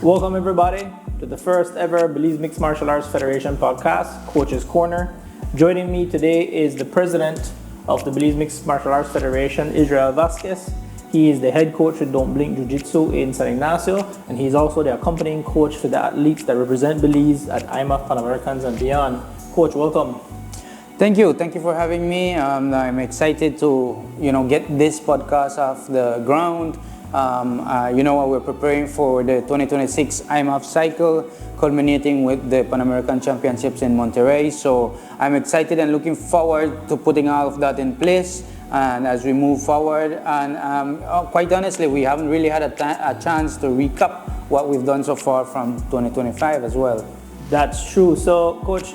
Welcome everybody to the first ever Belize Mixed Martial Arts Federation podcast, Coach's Corner. Joining me today is the president of the Belize Mixed Martial Arts Federation, Israel Vasquez. He is the head coach at Don't Blink Jiu-Jitsu in San Ignacio, and he's also the accompanying coach for the athletes that represent Belize at IMMAF Pan Americans and beyond. Coach, welcome. Thank you for having me. I'm excited to get this podcast off the ground. We're preparing for the 2026 IMMAF cycle, culminating with the Pan American Championships in Monterrey. So I'm excited and looking forward to putting all of that in place. And as we move forward, and quite honestly, we haven't really had a chance to recap what we've done so far from 2025 as well. That's true. So, Coach,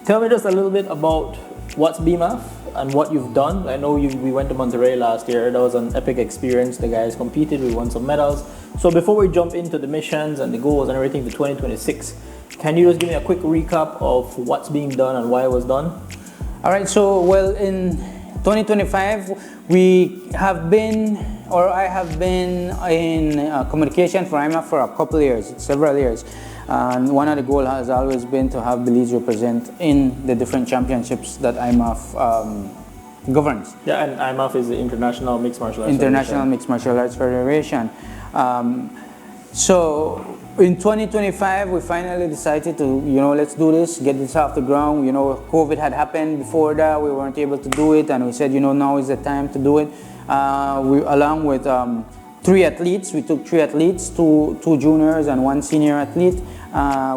tell me just a little bit about what's BMMAF and what you've done. I know we went to Monterrey last year. That was an epic experience. The guys competed. We won some medals. So before we jump into the missions and the goals and everything for 2026, can you just give me a quick recap of what's being done and why it was done? All right. So, in 2025, I have been in communication for IMMAF for a couple of years, several years. And one of the goals has always been to have Belize represent in the different championships that IMMAF governs. Yeah, and IMMAF is the International Mixed Martial Arts International Mixed Martial Arts Federation. So in 2025, we finally decided to, let's do this, get this off the ground. COVID had happened before that. We weren't able to do it. And we said, now is the time to do it. Along with 3 athletes, we took 3 athletes, two juniors and 1 senior athlete.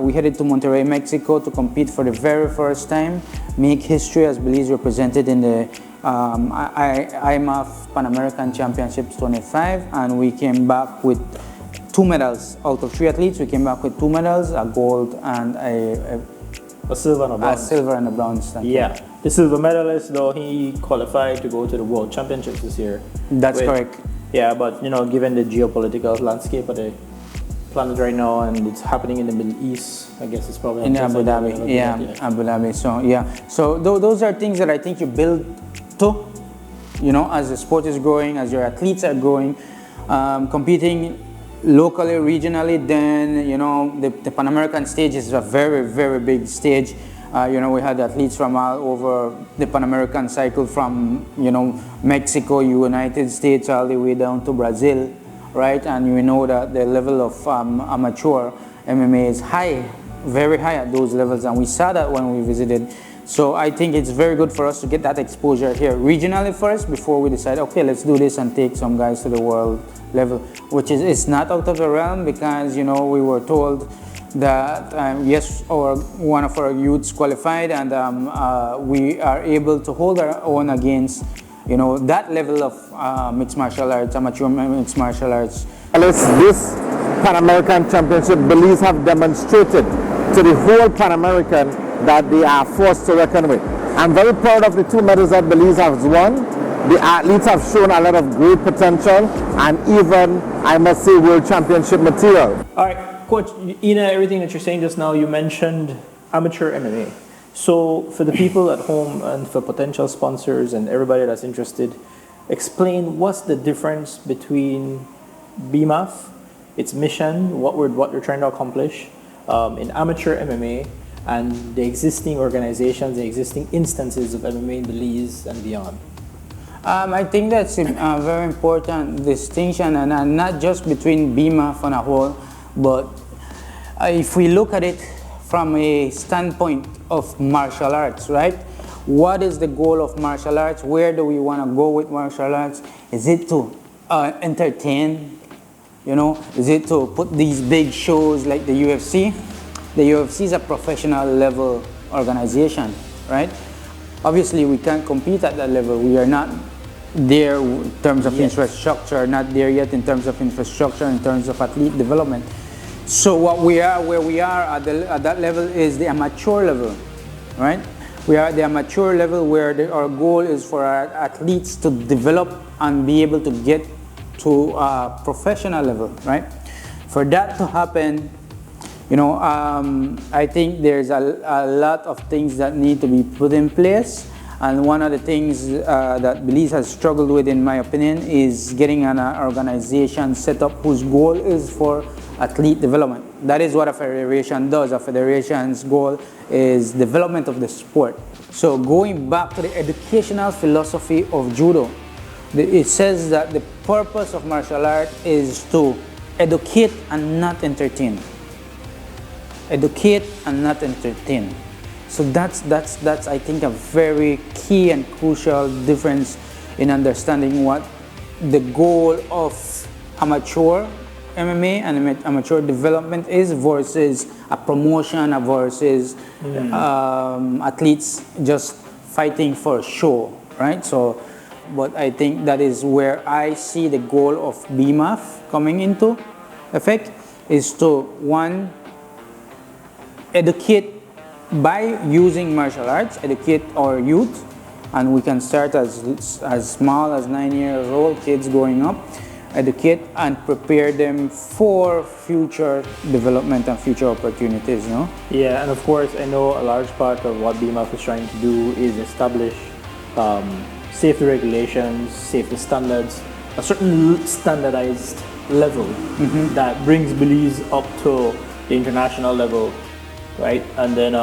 We headed to Monterrey, Mexico to compete for the very first time, make history as Belize represented in the IMMAF Pan American Championships 25, and we came back with 2 medals. Out of 3 athletes, we came back with 2 medals, a gold and a silver and a bronze. A silver and a bronze. Yeah. The silver medalist, though, he qualified to go to the World Championships this year. That's correct. Yeah, but given the geopolitical landscape of the planet right now, and it's happening in the Middle East, I guess it's probably in Abu Dhabi. Abu Dhabi. So those are things that I think you build to, as the sport is growing, as your athletes are growing, competing locally, regionally. Then the Pan American stage is a very, very big stage. We had athletes from all over the Pan American cycle, from Mexico, United States, all the way down to Brazil, right? And we know that the level of amateur MMA is high, very high at those levels, and we saw that when we visited. So I think it's very good for us to get that exposure here regionally first before we decide, okay, let's do this and take some guys to the world level, which is it's not out of the realm, because we were told that yes, one of our youths qualified, and we are able to hold our own against that level of mixed martial arts, amateur mixed martial arts. This Pan American Championship, Belize have demonstrated to the whole Pan American that they are forced to reckon with. I'm very proud of the 2 medals that Belize has won. The athletes have shown a lot of great potential, and even, I must say, world championship material. All right, Coach, everything that you're saying just now, you mentioned amateur MMA. So for the people at home and for potential sponsors and everybody that's interested, explain what's the difference between BMMAF, its mission, what they're trying to accomplish in amateur MMA, and the existing organizations, the existing instances of MMA in Belize and beyond. I think that's a very important distinction, and not just between BMMAF on a whole, but if we look at it from a standpoint of martial arts, right? What is the goal of martial arts? Where do we want to go with martial arts? Is it to entertain? Is it to put these big shows like the UFC? The UFC is a professional level organization, right? Obviously, we can't compete at that level. We are not there in terms of infrastructure, not there yet in terms of infrastructure, in terms of athlete development. So where we are at that level is the amateur level, right? We are at the amateur level where our goal is for our athletes to develop and be able to get to a professional level, right? For that to happen, I think there's a lot of things that need to be put in place. And one of the things that Belize has struggled with, in my opinion, is getting an organization set up whose goal is for athlete development. That is what a federation does. A federation's goal is development of the sport. So going back to the educational philosophy of judo, it says that the purpose of martial art is to educate and not entertain. Educate and not entertain. So that's I think a very key and crucial difference in understanding what the goal of amateur MMA and amateur development is versus a promotion versus athletes just fighting for a show, right? So, but I think that is where I see the goal of BMMAF coming into effect, is to, one, educate by using martial arts, educate our youth, and we can start as small as 9-year-old kids growing up, educate and prepare them for future development and future opportunities, you know? Yeah, and of course, I know a large part of what BMMAF is trying to do is establish safety regulations, safety standards, a certain standardized level that brings Belize up to the international level, right? And then,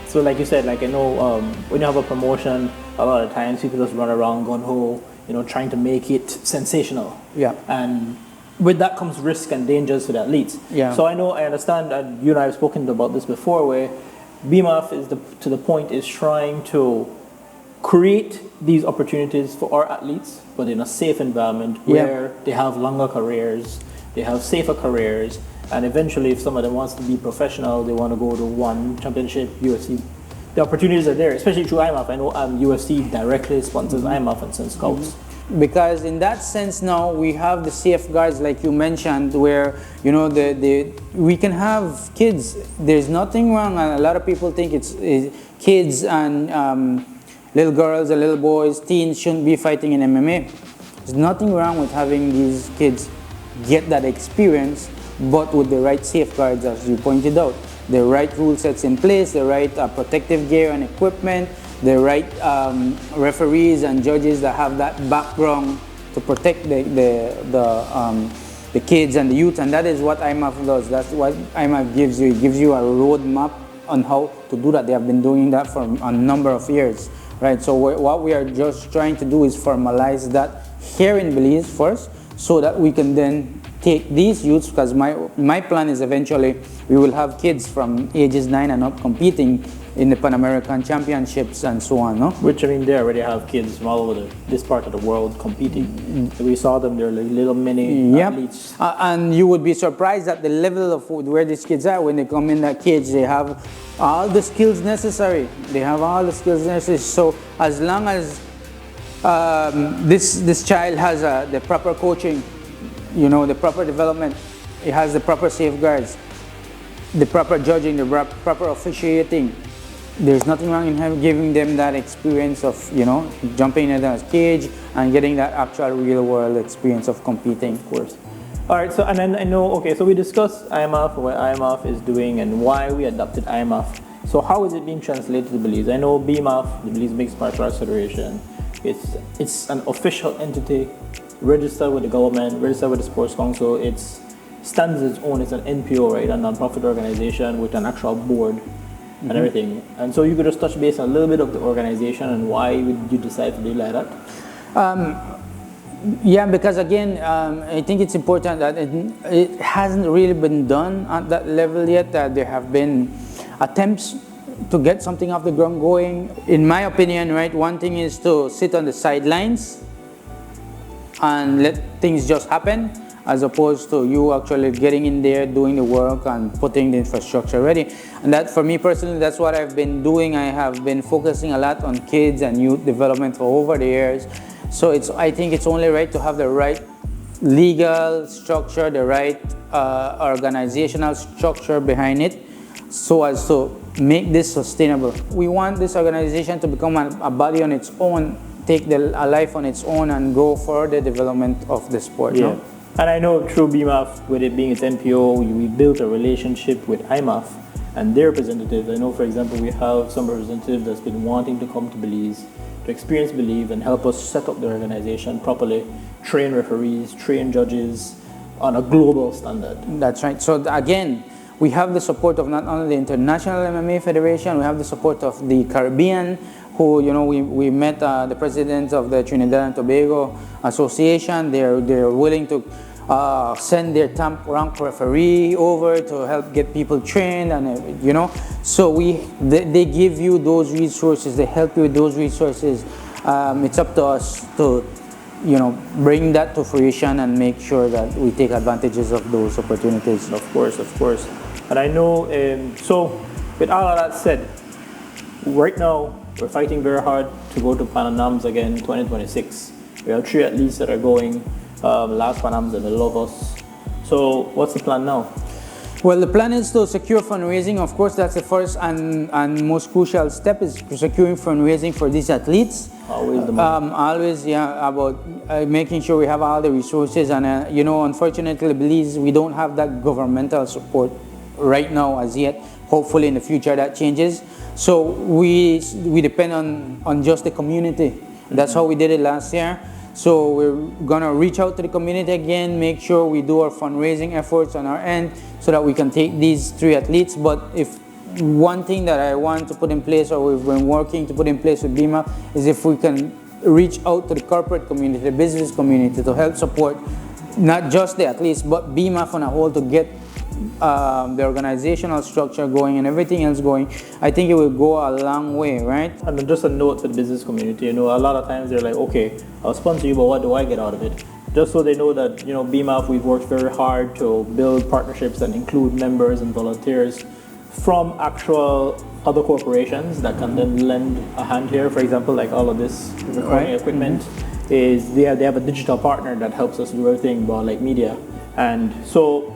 so like you said, like I know when you have a promotion, a lot of times people just run around gung-ho, you know, trying to make it sensational. Yeah. And with that comes risk and dangers to the athletes. Yeah. So I understand, and you and I have spoken about this before, where BMMAF is to the point is trying to create these opportunities for our athletes, but in a safe environment where they have longer careers, they have safer careers, and eventually if some of them wants to be professional, they want to go to one championship, UFC, the opportunities are there, especially through IMMAF. I know UFC directly sponsors IMMAF and sends scouts. Because in that sense now we have the safeguards like you mentioned, where you know we can have kids. There's nothing wrong, and a lot of people think it's kids and little girls and little boys, teens shouldn't be fighting in MMA. There's nothing wrong with having these kids get that experience, but with the right safeguards, as you pointed out, the right rule sets in place, the right protective gear and equipment, the right referees and judges that have that background to protect the kids and the youth, and that is what IMMAF does. That's what IMMAF gives you. It gives you a roadmap on how to do that. They have been doing that for a number of years, right? So what we are just trying to do is formalize that here in Belize first, so that we can then take these youths, because my plan is eventually we will have kids from ages 9 and up competing in the Pan American Championships and so on, no? Which, I mean, they already have kids from all over this part of the world competing. We saw them, they're like little mini athletes. And you would be surprised at the level of where these kids are when they come in that cage. They have all the skills necessary. They have all the skills necessary. So as long as this child has the proper coaching, you know, the proper development, it has the proper safeguards, the proper judging, the proper officiating, there's nothing wrong in giving them that experience of, you know, jumping in a cage and getting that actual real world experience of competing. Of course. All right, so, and then I know, okay, so we discussed IMMAF, what IMMAF is doing and why we adopted IMMAF. So how is it being translated to Belize? I know BMMAF, the Belize Mixed Martial Arts Federation, it's an official entity, registered with the government, registered with the Sports Council. It stands its own. It's an NPO, right? A non-profit organization with an actual board and everything. And so you could just touch base on a little bit of the organization and why would you decide to do like that? Yeah, because again, I think it's important that it hasn't really been done at that level yet. That there have been attempts to get something off the ground going. In my opinion, right, one thing is to sit on the sidelines and let things just happen, as opposed to you actually getting in there, doing the work and putting the infrastructure ready. And that, for me personally, that's what I've been doing. I have been focusing a lot on kids and youth development for over the years. So I think it's only right to have the right legal structure, the right organizational structure behind it, so as to make this sustainable. We want this organization to become a body on its own, take a life on its own and go for the development of the sport. Yeah. No? And I know through BMMAF, with it being its NPO, we built a relationship with IMMAF and their representatives. I know, for example, we have some representative that's been wanting to come to Belize, to experience Belize and help us set up the organization properly, train referees, train judges, on a global standard. That's right. So again, we have the support of not only the International MMA Federation, we have the support of the Caribbean, who, you know, we met the president of the Trinidad and Tobago Association. They're willing to send their top rank referee over to help get people trained, and you know, so they give you those resources, they help you with those resources. It's up to us to, you know, bring that to fruition and make sure that we take advantages of those opportunities. Of course, of course. And I know, so with all of that said, right now we're fighting very hard to go to Pan Am's again in 2026. We have 3 athletes that are going. Last Pan Am's, and they love us. So what's the plan now? Well, the plan is to secure fundraising. Of course, that's the first and most crucial step, is securing fundraising for these athletes. Always the money. Always, yeah, about making sure we have all the resources. And, you know, unfortunately, Belize, we don't have that governmental support right now as yet. Hopefully in the future that changes. So we depend on just the community. That's how we did it last year. So we're gonna reach out to the community again, make sure we do our fundraising efforts on our end so that we can take these 3 athletes. But if one thing that I want to put in place, or we've been working to put in place with BMMAF, is if we can reach out to the corporate community, the business community, to help support not just the athletes, but BMMAF on a whole, to get the organizational structure going and everything else going. I think it will go a long way, right? And just a note for the business community, you know, a lot of times they're like, okay, I'll sponsor you, but what do I get out of it? Just so they know that, you know, BMMAF, we've worked very hard to build partnerships that include members and volunteers from actual other corporations that can then lend a hand here. For example, like all of this recording equipment is they have a digital partner that helps us do everything about like media. And so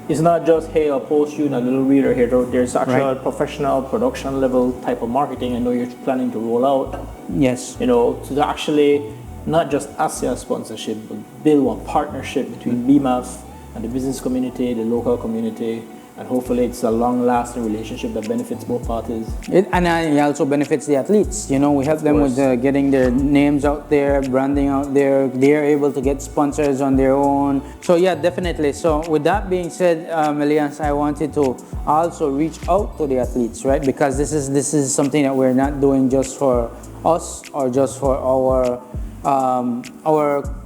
it's not just, hey, I'll post you in a little reader here. There's actual professional production level type of marketing I know you're planning to roll out. Yes. You know, to actually not just ask your sponsorship, but build a partnership between BMMAF and the business community, the local community, and hopefully it's a long-lasting relationship that benefits both parties. And it also benefits the athletes. You know, we help them with getting their names out there, branding out there. They're able to get sponsors on their own. So yeah, definitely. So with that being said, Elias, I wanted to also reach out to the athletes, right? Because this is something that we're not doing just for us or just for our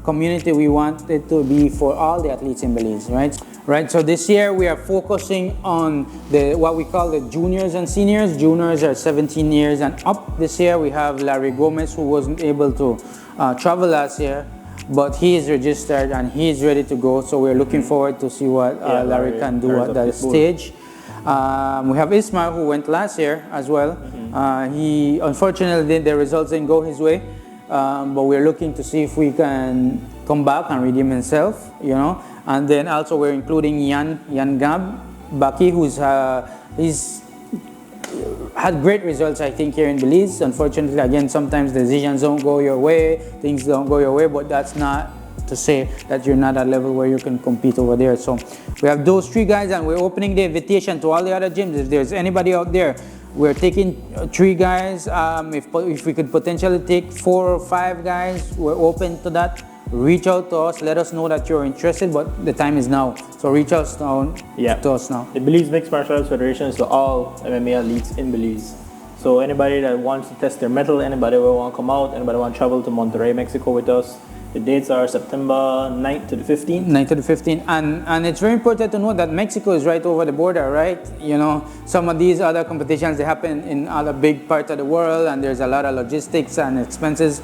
community. We want it to be for all the athletes in Belize, right? Right, so this year we are focusing on what we call the juniors and seniors. Juniors are 17 years and up. This year we have Larry Gomez, who wasn't able to travel last year, but he is registered and he is ready to go. So we're looking forward to see what Larry can do at that stage. We have Ismail, who went last year as well. He unfortunately the results didn't go his way, but we're looking to see if we can come back and redeem himself, you know. And then also we're including Yan Gab Baki, he's had great results, I think, here in Belize. Unfortunately, again, sometimes decisions don't go your way, things don't go your way, but that's not to say that you're not at a level where you can compete over there. So we have those 3 guys, and we're opening the invitation to all the other gyms. If there's anybody out there, we're taking 3 guys. If we could potentially take 4 or 5 guys, we're open to that. Reach out to us, let us know that you're interested, but the time is now. So reach out to us now. The Belize Mixed Martial Arts Federation is to all MMA athletes in Belize. So anybody that wants to test their mettle, anybody who want to come out, anybody want to travel to Monterrey, Mexico with us, the dates are September 9th to the 15th. 9th to the 15th. And it's very important to know that Mexico is right over the border, right? You know, some of these other competitions, they happen in other big parts of the world, and there's a lot of logistics and expenses.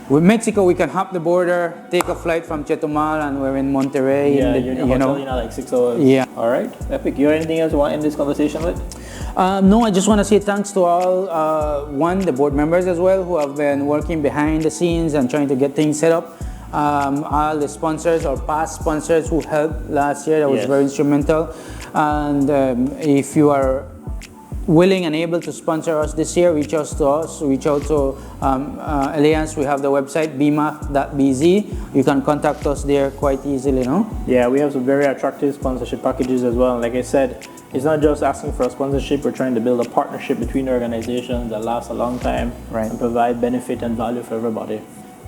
With Mexico, we can hop the border, take a flight from Chetumal, and we're in Monterrey. Yeah, you're in the hotel, you know, like 6 hours. Yeah. All right, epic. You have anything else you want to end this conversation with? No, I just want to say thanks to all, the board members as well, who have been working behind the scenes and trying to get things set up. All the sponsors or past sponsors who helped last year, that was very instrumental. And if you are willing and able to sponsor us this year, reach out to us, reach out to Elias. We have the website bmaf.bz. You can contact us there quite easily, no? Yeah, we have some very attractive sponsorship packages as well. And like I said, it's not just asking for a sponsorship, we're trying to build a partnership between organizations that lasts a long time and provide benefit and value for everybody.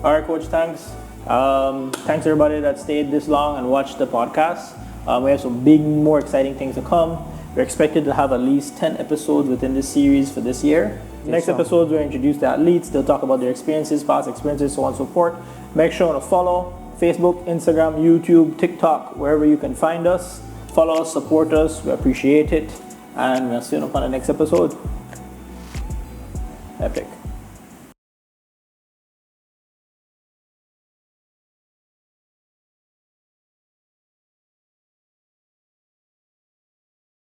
All right, Coach, thanks. Thanks everybody that stayed this long and watched the podcast. We have some big, more exciting things to come. We're expected to have at least 10 episodes within this series for this year. Next episodes, we'll introduce the athletes. They'll talk about their experiences, past experiences, so on and so forth. Make sure to follow Facebook, Instagram, YouTube, TikTok, wherever you can find us. Follow us, support us. We appreciate it. And we'll see you on the next episode. Epic.